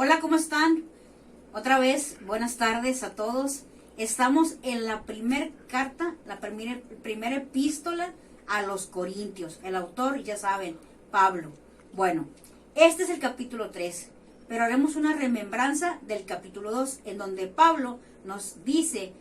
Hola, ¿cómo están? Otra vez, buenas tardes a todos. Estamos en la primera carta, la primera epístola a los Corintios. El autor, ya saben, Pablo. Bueno, este es el capítulo 3, pero haremos una remembranza del capítulo 2, en donde Pablo nos dice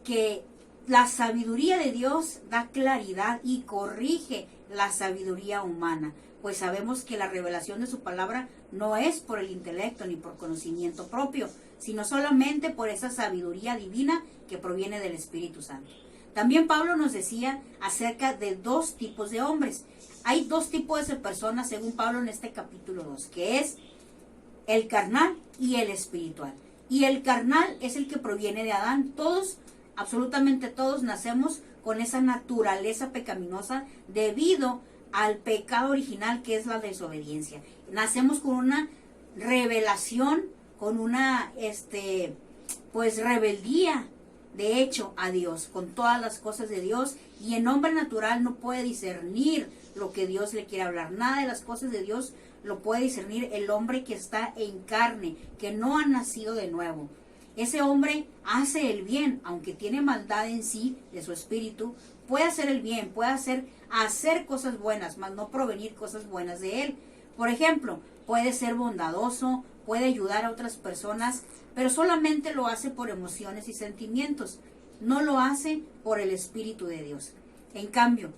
que la sabiduría de Dios da claridad y corrige la sabiduría humana, pues sabemos que la revelación de su palabra no es por el intelecto ni por conocimiento propio, sino solamente por esa sabiduría divina que proviene del Espíritu Santo. También Pablo nos decía acerca de dos tipos de hombres. Hay dos tipos de personas, según Pablo, en este capítulo 2, que es el carnal y el espiritual. Y el carnal es el que proviene de Adán. Todos, absolutamente todos, nacemos con esa naturaleza pecaminosa debido al pecado original, que es la desobediencia. Nacemos con una revelación, con una rebeldía, de hecho, a Dios, con todas las cosas de Dios, y el hombre natural no puede discernir lo que Dios le quiere hablar. Nada de las cosas de Dios lo puede discernir el hombre que está en carne, que no ha nacido de nuevo. Ese hombre hace el bien, aunque tiene maldad en sí, de su espíritu, puede hacer el bien, puede hacer cosas buenas, mas no provenir cosas buenas de él. Por ejemplo, puede ser bondadoso, puede ayudar a otras personas, pero solamente lo hace por emociones y sentimientos, no lo hace por el Espíritu de Dios. En cambio,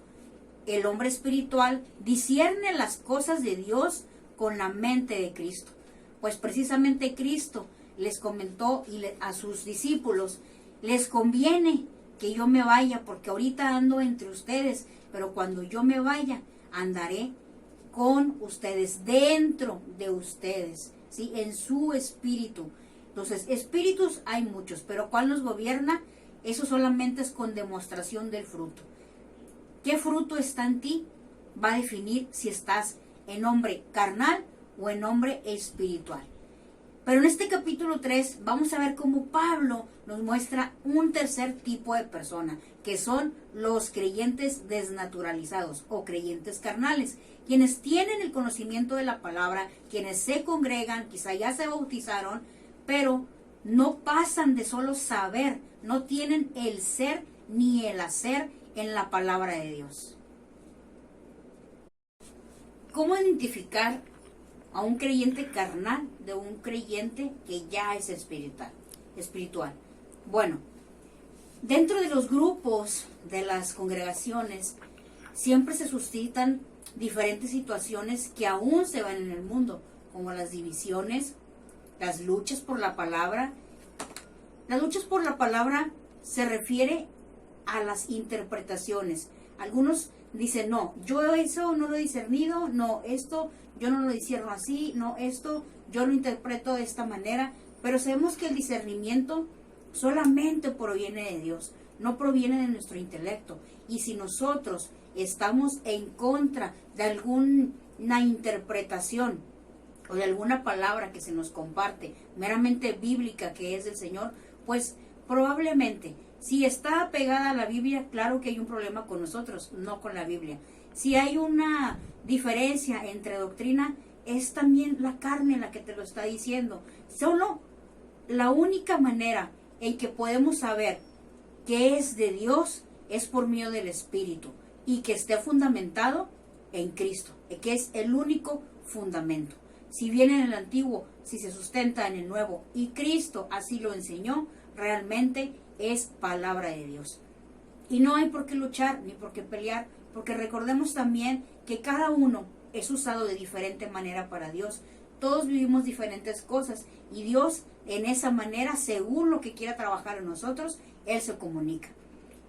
el hombre espiritual discierne las cosas de Dios con la mente de Cristo, pues precisamente Cristo les comentó a sus discípulos: les conviene que yo me vaya, porque ahorita ando entre ustedes, pero cuando yo me vaya, andaré con ustedes, dentro de ustedes, ¿sí? En su espíritu. Entonces, espíritus hay muchos, pero ¿cuál nos gobierna? Eso solamente es con demostración del fruto. ¿Qué fruto está en ti? Va a definir si estás en hombre carnal o en hombre espiritual. Pero en este capítulo 3 vamos a ver cómo Pablo nos muestra un tercer tipo de persona, que son los creyentes desnaturalizados o creyentes carnales, quienes tienen el conocimiento de la palabra, quienes se congregan, quizá ya se bautizaron, pero no pasan de solo saber, no tienen el ser ni el hacer en la palabra de Dios. ¿Cómo identificar a un creyente carnal de un creyente que ya es espiritual? Bueno, dentro de los grupos de las congregaciones siempre se suscitan diferentes situaciones que aún se ven en el mundo, como las divisiones, las luchas por la palabra. Las luchas por la palabra se refiere a las interpretaciones. Algunos dicen: no, yo eso no lo he discernido, no, esto yo no lo discierno así, no, esto yo lo interpreto de esta manera. Pero sabemos que el discernimiento solamente proviene de Dios, no proviene de nuestro intelecto. Y si nosotros estamos en contra de alguna interpretación o de alguna palabra que se nos comparte, meramente bíblica, que es del Señor, pues probablemente, si está apegada a la Biblia, claro que hay un problema con nosotros, no con la Biblia. Si hay una diferencia entre doctrina, es también la carne la que te lo está diciendo. Solo la única manera en que podemos saber que es de Dios es por medio del Espíritu, y que esté fundamentado en Cristo, que es el único fundamento. Si viene en el antiguo, si se sustenta en el nuevo, y Cristo así lo enseñó, realmente es palabra de Dios. Y no hay por qué luchar ni por qué pelear, porque recordemos también que cada uno es usado de diferente manera para Dios. Todos vivimos diferentes cosas, y Dios en esa manera, según lo que quiera trabajar en nosotros, Él se comunica.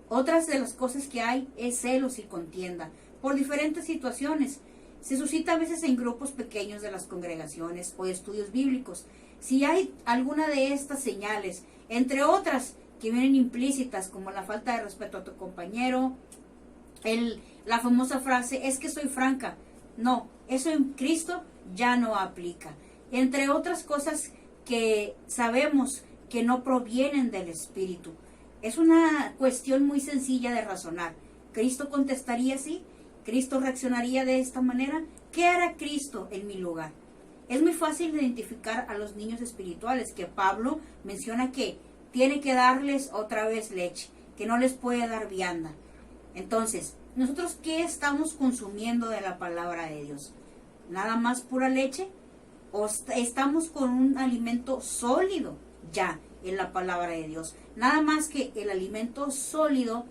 Otras de las cosas que hay es celos y contienda por diferentes situaciones. Se suscita a veces en grupos pequeños de las congregaciones o estudios bíblicos. Si hay alguna de estas señales, entre otras que vienen implícitas, como la falta de respeto a tu compañero, la famosa frase: es que soy franca. No, eso en Cristo ya no aplica. Entre otras cosas que sabemos que no provienen del Espíritu. Es una cuestión muy sencilla de razonar. ¿Cristo contestaría así? ¿Cristo reaccionaría de esta manera? ¿Qué hará Cristo en mi lugar? Es muy fácil identificar a los niños espirituales, que Pablo menciona que tiene que darles otra vez leche, que no les puede dar vianda. Entonces, ¿nosotros qué estamos consumiendo de la palabra de Dios? ¿Nada más pura leche? ¿O estamos con un alimento sólido ya en la palabra de Dios? Nada más que el alimento sólido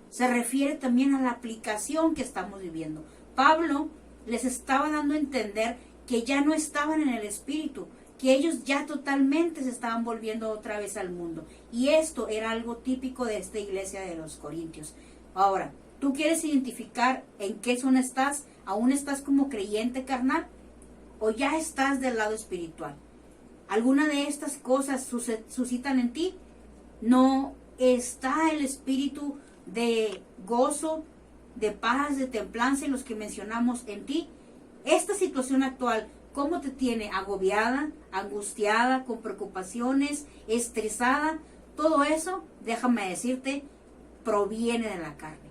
se refiere también a la aplicación que estamos viviendo. Pablo les estaba dando a entender que ya no estaban en el Espíritu, que ellos ya totalmente se estaban volviendo otra vez al mundo. Y esto era algo típico de esta iglesia de los Corintios. Ahora, ¿tú quieres identificar en qué zona estás? ¿Aún estás como creyente carnal? ¿O ya estás del lado espiritual? ¿Alguna de estas cosas suscitan en ti? ¿No está el espíritu de gozo, de paz, de templanza y los que mencionamos en ti? Esta situación actual, ¿cómo te tiene? ¿Agobiada, angustiada, con preocupaciones, estresada? Todo eso, déjame decirte, proviene de la carne.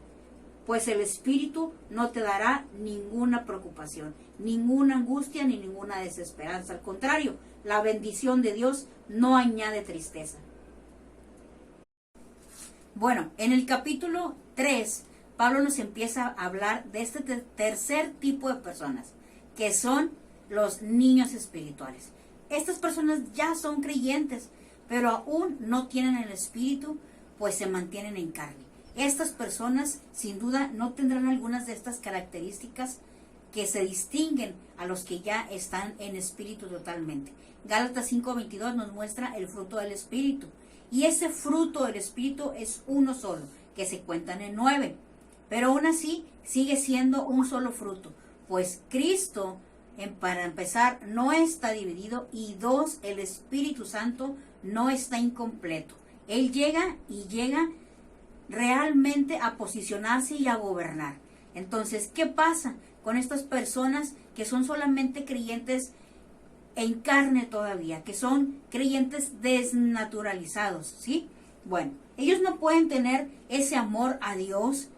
Pues el Espíritu no te dará ninguna preocupación, ninguna angustia ni ninguna desesperanza. Al contrario, la bendición de Dios no añade tristeza. Bueno, en el capítulo 3, Pablo nos empieza a hablar de este tercer tipo de personas, que son los niños espirituales. Estas personas ya son creyentes, pero aún no tienen el Espíritu, pues se mantienen en carne. Estas personas sin duda no tendrán algunas de estas características que se distinguen a los que ya están en espíritu totalmente. Gálatas 5:22 nos muestra el fruto del Espíritu. Y ese fruto del Espíritu es uno solo, que se cuentan en 9. Pero aún así sigue siendo un solo fruto, pues Cristo, para empezar, no está dividido, y 2, el Espíritu Santo no está incompleto. Él llega realmente a posicionarse y a gobernar. Entonces, ¿qué pasa con estas personas que son solamente creyentes en carne todavía, que son creyentes desnaturalizados, ¿sí? Bueno, ellos no pueden tener ese amor a Dios.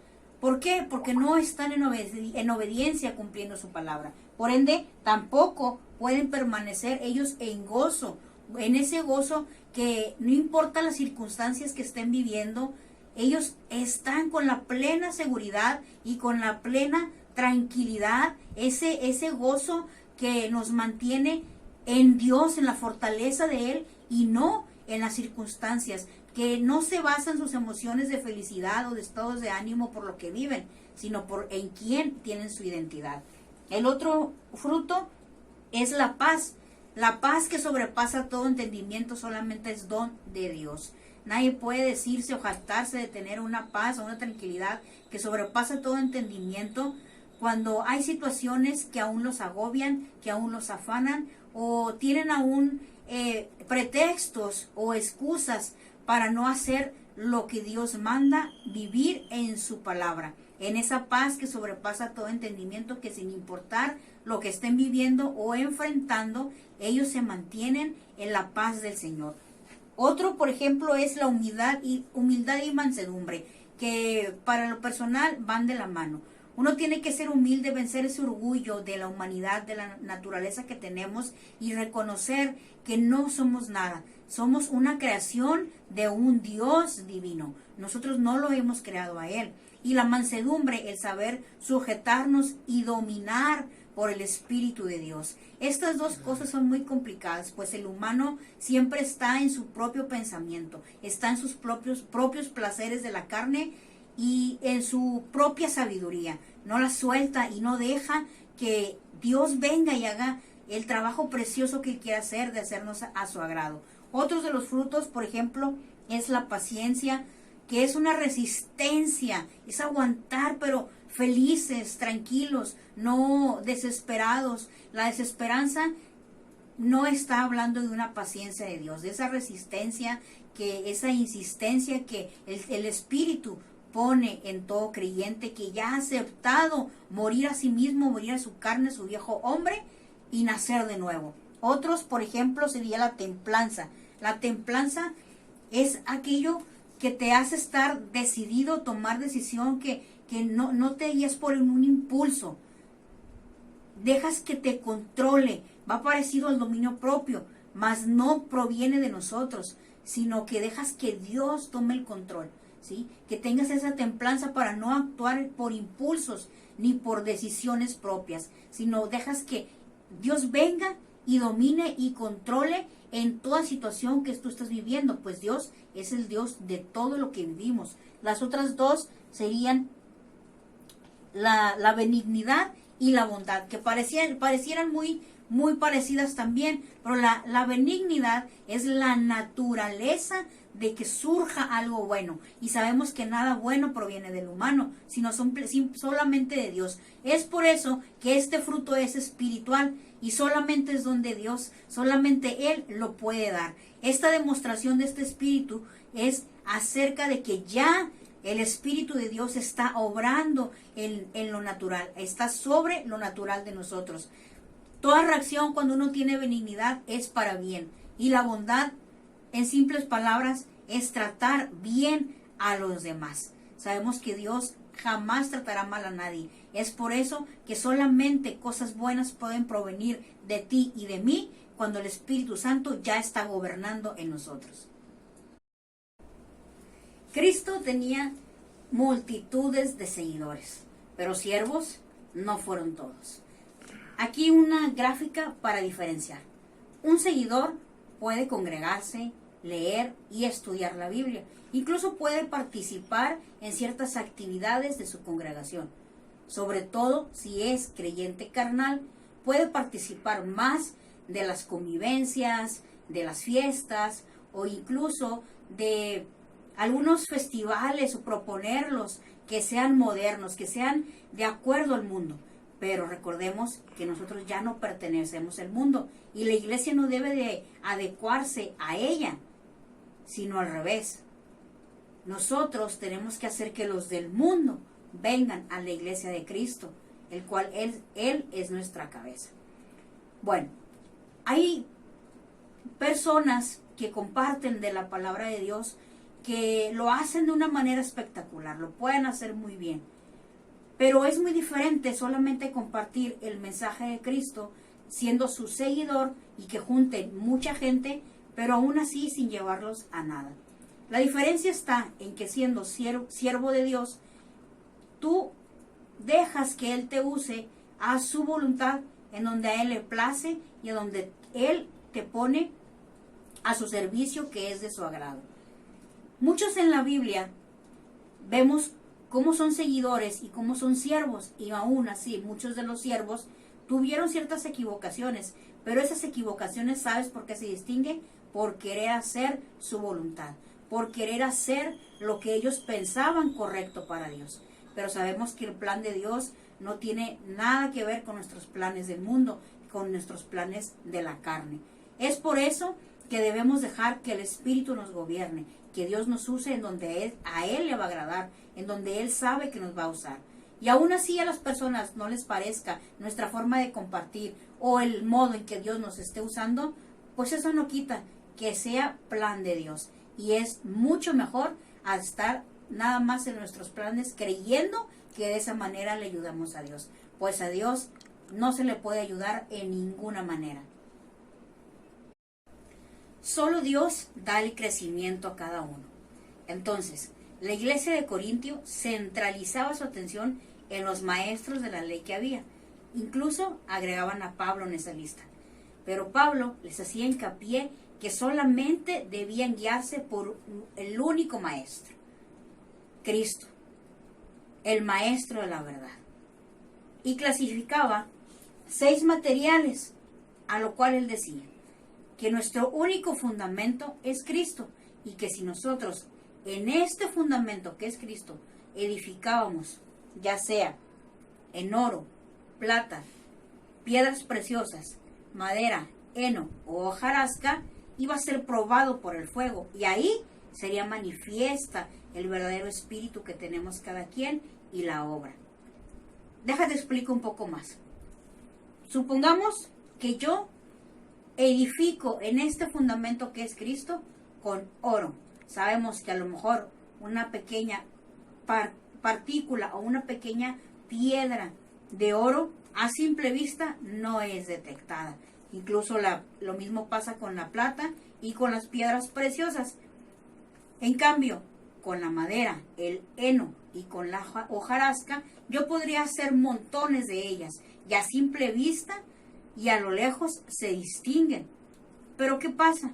¿Por qué? Porque no están en obediencia cumpliendo su palabra. Por ende, tampoco pueden permanecer ellos en gozo, en ese gozo que no importa las circunstancias que estén viviendo, ellos están con la plena seguridad y con la plena tranquilidad, ese gozo que nos mantiene en Dios, en la fortaleza de Él y no en las circunstancias, que no se basan sus emociones de felicidad o de estados de ánimo por lo que viven, sino en quién tienen su identidad. El otro fruto es la paz que sobrepasa todo entendimiento, solamente es don de Dios. Nadie puede decirse o jactarse de tener una paz o una tranquilidad que sobrepasa todo entendimiento cuando hay situaciones que aún los agobian, que aún los afanan o tienen aún pretextos o excusas para no hacer lo que Dios manda, vivir en su palabra, en esa paz que sobrepasa todo entendimiento, que sin importar lo que estén viviendo o enfrentando, ellos se mantienen en la paz del Señor. Otro, por ejemplo, es la humildad y mansedumbre, que para lo personal van de la mano. Uno tiene que ser humilde, vencer ese orgullo de la humanidad, de la naturaleza que tenemos y reconocer que no somos nada. Somos una creación de un Dios divino. Nosotros no lo hemos creado a Él. Y la mansedumbre, el saber sujetarnos y dominar por el Espíritu de Dios. Estas dos cosas son muy complicadas, pues el humano siempre está en su propio pensamiento, está en sus propios placeres de la carne y en su propia sabiduría. No la suelta y no deja que Dios venga y haga el trabajo precioso que Él quiere hacer, de hacernos a su agrado. Otros de los frutos, por ejemplo, es la paciencia, que es una resistencia, es aguantar, pero felices, tranquilos, no desesperados. La desesperanza no está hablando de una paciencia de Dios, de esa resistencia, esa insistencia que el Espíritu pone en todo creyente que ya ha aceptado morir a sí mismo, morir a su carne, su viejo hombre y nacer de nuevo. Otros, por ejemplo, sería la templanza. La templanza es aquello que te hace estar decidido, tomar decisión, que no te guías por un impulso. Dejas que te controle, va parecido al dominio propio, mas no proviene de nosotros, sino que dejas que Dios tome el control, ¿sí? Que tengas esa templanza para no actuar por impulsos ni por decisiones propias, sino dejas que Dios venga y domine y controle en toda situación que tú estás viviendo, pues Dios es el Dios de todo lo que vivimos. Las otras dos serían la benignidad y la bondad, que parecieran muy parecidas también, pero la benignidad es la naturaleza de que surja algo bueno, y sabemos que nada bueno proviene del humano, sino solamente de Dios. Es por eso que este fruto es espiritual, y solamente es donde Dios, solamente Él lo puede dar. Esta demostración de este espíritu es acerca de que ya el Espíritu de Dios está obrando en lo natural, está sobre lo natural de nosotros. Toda reacción cuando uno tiene benignidad es para bien. Y la bondad, en simples palabras, es tratar bien a los demás. Sabemos que Dios jamás tratará mal a nadie. Es por eso que solamente cosas buenas pueden provenir de ti y de mí cuando el Espíritu Santo ya está gobernando en nosotros. Cristo tenía multitudes de seguidores, pero siervos no fueron todos. Aquí una gráfica para diferenciar. Un seguidor puede congregarse, leer y estudiar la Biblia. Incluso puede participar en ciertas actividades de su congregación. Sobre todo si es creyente carnal, puede participar más de las convivencias, de las fiestas o incluso de algunos festivales o proponerlos que sean modernos, que sean de acuerdo al mundo. Pero recordemos que nosotros ya no pertenecemos al mundo y la iglesia no debe de adecuarse a ella, sino al revés. Nosotros tenemos que hacer que los del mundo vengan a la iglesia de Cristo, el cual Él es nuestra cabeza. Bueno, hay personas que comparten de la palabra de Dios que lo hacen de una manera espectacular, lo pueden hacer muy bien. Pero es muy diferente solamente compartir el mensaje de Cristo siendo su seguidor y que junten mucha gente, pero aún así sin llevarlos a nada. La diferencia está en que siendo siervo de Dios, tú dejas que Él te use a su voluntad, en donde a Él le place y a donde Él te pone a su servicio, que es de su agrado. Muchos en la Biblia vemos cómo son seguidores y cómo son siervos, y aún así muchos de los siervos tuvieron ciertas equivocaciones, pero esas equivocaciones, ¿sabes por qué se distinguen? Por querer hacer su voluntad, por querer hacer lo que ellos pensaban correcto para Dios. Pero sabemos que el plan de Dios no tiene nada que ver con nuestros planes del mundo, con nuestros planes de la carne. Es por eso que debemos dejar que el Espíritu nos gobierne, que Dios nos use en donde a Él le va a agradar, en donde Él sabe que nos va a usar. Y aún así a las personas no les parezca nuestra forma de compartir o el modo en que Dios nos esté usando, pues eso no quita que sea plan de Dios. Y es mucho mejor a estar nada más en nuestros planes creyendo que de esa manera le ayudamos a Dios. Pues a Dios no se le puede ayudar en ninguna manera. Solo Dios da el crecimiento a cada uno. Entonces, la iglesia de Corintio centralizaba su atención en los maestros de la ley que había. Incluso agregaban a Pablo en esa lista. Pero Pablo les hacía hincapié que solamente debían guiarse por el único maestro, Cristo, el maestro de la verdad. Y clasificaba 6 materiales, a lo cual él decía que nuestro único fundamento es Cristo, y que si nosotros en este fundamento que es Cristo edificábamos, ya sea en oro, plata, piedras preciosas, madera, heno o hojarasca, iba a ser probado por el fuego, y ahí sería manifiesta el verdadero espíritu que tenemos cada quien y la obra. Déjate explico un poco más. Supongamos que yo edifico en este fundamento que es Cristo con oro. Sabemos que a lo mejor una pequeña partícula o una pequeña piedra de oro a simple vista no es detectada. Incluso lo mismo pasa con la plata y con las piedras preciosas. En cambio, con la madera, el heno y con la hojarasca, yo podría hacer montones de ellas y a simple vista y a lo lejos se distinguen. Pero ¿qué pasa?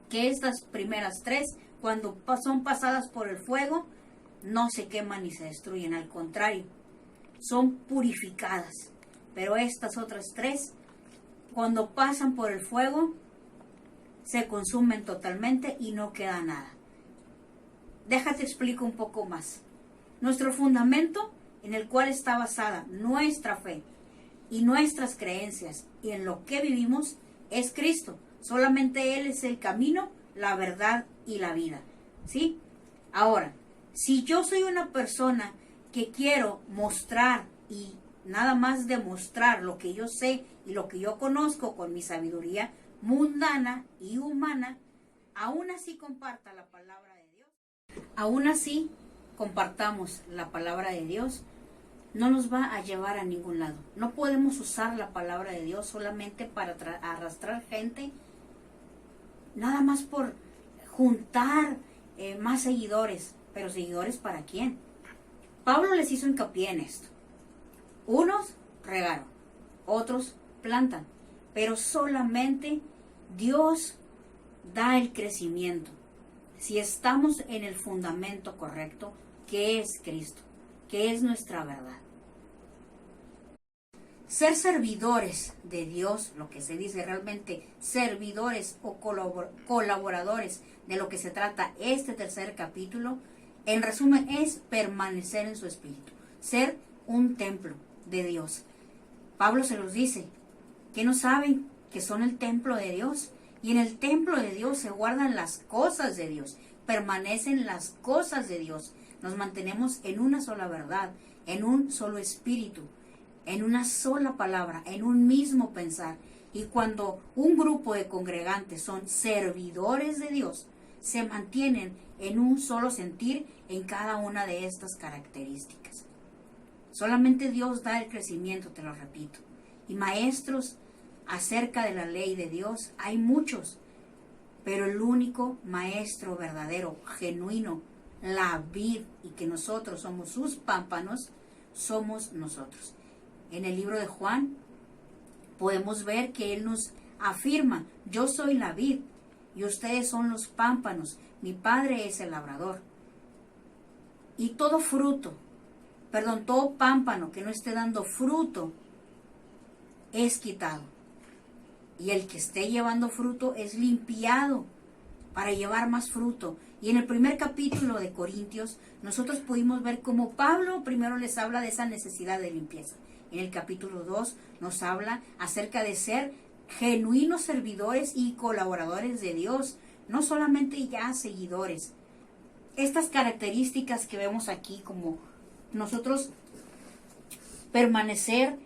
Que estas primeras tres, cuando son pasadas por el fuego, no se queman ni se destruyen, al contrario, son purificadas. Pero estas otras tres, cuando pasan por el fuego, se consumen totalmente y no queda nada. Déjate explico un poco más. Nuestro fundamento en el cual está basada nuestra fe y nuestras creencias y en lo que vivimos es Cristo. Solamente Él es el camino, la verdad y la vida. ¿Sí? Ahora, si yo soy una persona que quiero mostrar y nada más demostrar lo que yo sé y lo que yo conozco con mi sabiduría mundana y humana, aún así comparta la palabra de Dios. Aún así compartamos la palabra de Dios, no nos va a llevar a ningún lado. No podemos usar la palabra de Dios solamente para arrastrar gente, nada más por juntar más seguidores. Pero seguidores ¿para quién? Pablo les hizo hincapié en esto. Unos regaron, otros plantan, pero solamente Dios da el crecimiento. Si estamos en el fundamento correcto, que es Cristo, que es nuestra verdad. Ser servidores de Dios, lo que se dice realmente servidores o colaboradores de lo que se trata este tercer capítulo, en resumen es permanecer en su espíritu, ser un templo de Dios. Pablo se los dice, que no saben que son el templo de Dios, y en el templo de Dios se guardan las cosas de Dios, permanecen las cosas de Dios. Nos mantenemos en una sola verdad, en un solo espíritu, en una sola palabra, en un mismo pensar. Y cuando un grupo de congregantes son servidores de Dios, se mantienen en un solo sentir en cada una de estas características. Solamente Dios da el crecimiento, te lo repito. Y maestros acerca de la ley de Dios hay muchos, pero el único maestro verdadero, genuino, la vid, y que nosotros somos sus pámpanos, somos nosotros. En el libro de Juan podemos ver que Él nos afirma, yo soy la vid y ustedes son los pámpanos, mi Padre es el labrador. Y todo pámpano que no esté dando fruto es quitado. Y el que esté llevando fruto es limpiado para llevar más fruto. Y en el primer capítulo de Corintios, nosotros pudimos ver cómo Pablo primero les habla de esa necesidad de limpieza. En el capítulo 2 nos habla acerca de ser genuinos servidores y colaboradores de Dios, no solamente ya seguidores. Estas características que vemos aquí, como nosotros permanecer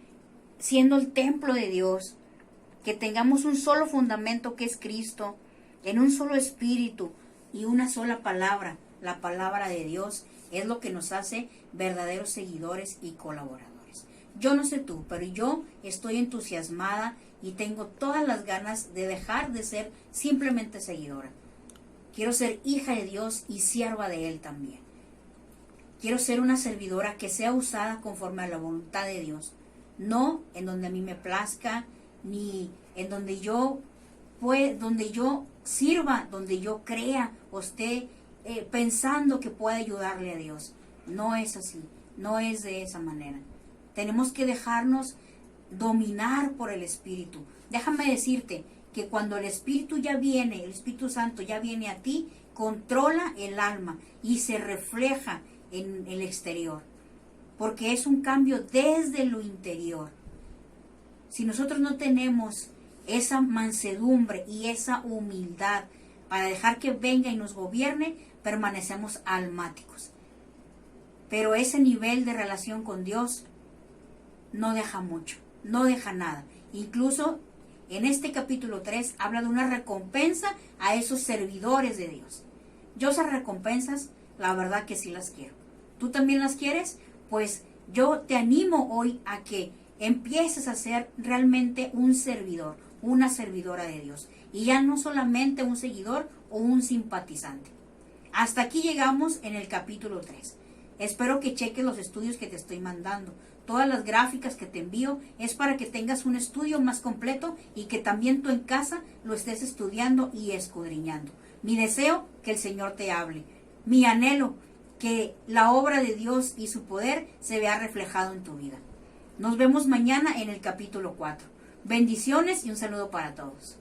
siendo el templo de Dios, que tengamos un solo fundamento que es Cristo, en un solo espíritu y una sola palabra, la palabra de Dios, es lo que nos hace verdaderos seguidores y colaboradores. Yo no sé tú, pero yo estoy entusiasmada y tengo todas las ganas de dejar de ser simplemente seguidora. Quiero ser hija de Dios y sierva de Él también. Quiero ser una servidora que sea usada conforme a la voluntad de Dios, no en donde a mí me plazca, ni en donde yo sirva, donde yo crea o esté pensando que puede ayudarle a Dios. No es así, no es de esa manera. Tenemos que dejarnos dominar por el Espíritu. Déjame decirte que cuando el Espíritu ya viene, el Espíritu Santo ya viene a ti, controla el alma y se refleja en el exterior, porque es un cambio desde lo interior. Si nosotros no tenemos esa mansedumbre y esa humildad para dejar que venga y nos gobierne, permanecemos almáticos. Pero ese nivel de relación con Dios no deja mucho, no deja nada. Incluso en este capítulo 3 habla de una recompensa a esos servidores de Dios. Yo esas recompensas, la verdad que sí las quiero. ¿Tú también las quieres? Pues yo te animo hoy a que empieces a ser realmente un servidor, una servidora de Dios. Y ya no solamente un seguidor o un simpatizante. Hasta aquí llegamos en el capítulo 3. Espero que cheques los estudios que te estoy mandando. Todas las gráficas que te envío es para que tengas un estudio más completo y que también tú en casa lo estés estudiando y escudriñando. Mi deseo, que el Señor te hable. Mi anhelo, que la obra de Dios y su poder se vea reflejado en tu vida. Nos vemos mañana en el capítulo 4. Bendiciones y un saludo para todos.